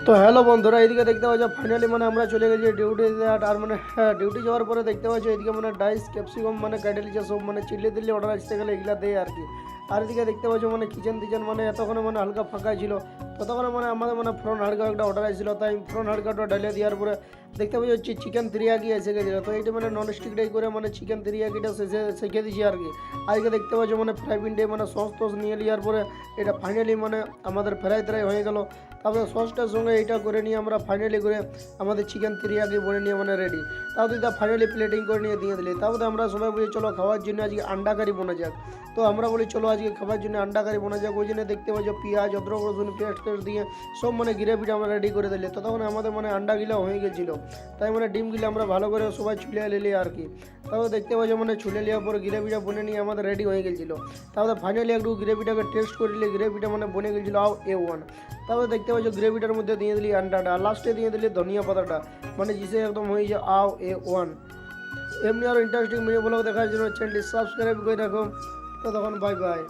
তো হ্যালো বন্ধুরা, এইদিকে দেখতে পাচ্ছ ফাইনালি আমরা চলে গেছি ডিউটিতে। আর ডিউটি যাওয়ার পরে দেখতে পাচ্ছি এইদিকে ডাইস ক্যাপসিকাম কেটে নিচ্ছে সব চিল্লি দিল্লি অর্ডার আসতে গেলে এগুলা দেয় আর কি। আর এদিকে দেখতে পাচ্ছ কিচেন টিচেন এতক্ষণে হালকা ফাঁকা ছিল। ততক্ষণে আমাদের ফ্রন্ট হাড়কা একটা অর্ডার আসছিল, তাই ফ্রন্ট হাড়কাটা ঢালিয়ে দেওয়ার পরে দেখতে পাচ্ছি চিকেন তিরিয়াকি এসে গেছিলো। তো এইটা নন স্টিকটাই করে চিকেন তিরিয়াকিটা শিখে দিয়েছি আর কি। আজকে দেখতে পাচ্ছ ফ্রাই পিন দিয়ে সস টস নিয়ে নেওয়ার পরে এটা ফাইনালি আমাদের ফ্রাই ট্রাই হয়ে গেল। তারপরে সসটার সঙ্গে এইটা করে নিয়ে আমরা ফাইনালি করে আমাদের চিকেন তিরিয়াকি বনে নিয়ে রেডি। তারপরে এটা ফাইনালি প্লেটিং করে নিয়ে দিয়ে দিলি। তারপরে আমরা সবাই বলি চলো খাওয়ার জন্য আজকে আন্ডা কারি বোনা যাক। তো আমরা বলি চলো আজকে খাবার জন্য আন্ডা কারি বোনা যাক। ওই জন্য দেখতে পাচ্ছ পেঁয়াজ অদ্রক রসুন পেস্ট টেস্ট দিয়ে সব গ্রেভিটা আমরা রেডি করে দিলি। তো তখন আমাদের আন্ডা গিলা হয়ে গেছিলো, তাই ডিম গিলা আমরা ভালো করে সবাই ছুলে নিলি আর কি। তারপরে দেখতে পাচ্ছ ছুলে নেওয়ার পরে গ্রেভিটা বনে নিয়ে আমাদের রেডি হয়ে গেছিলো। তারপরে ফাইনালি একটু গ্রেভিটাকে টেস্ট করে নিলে গ্রেভিটা বনে গেছিলো A1। তারপরে দেখতে পাচ্ছ গ্রেভিটার মধ্যে দিয়ে দিলি আন্ডাটা, লাস্টে দিয়ে দিলি ধনিয়া পাতাটা, জিসে একদম হয়ে যায় A1। এমনি আরও ইন্টারেস্টিং ভিডিও ব্লগ দেখার জন্য চ্যানেলটি সাবস্ক্রাইব করে রাখো। তো তখন বাই বাই।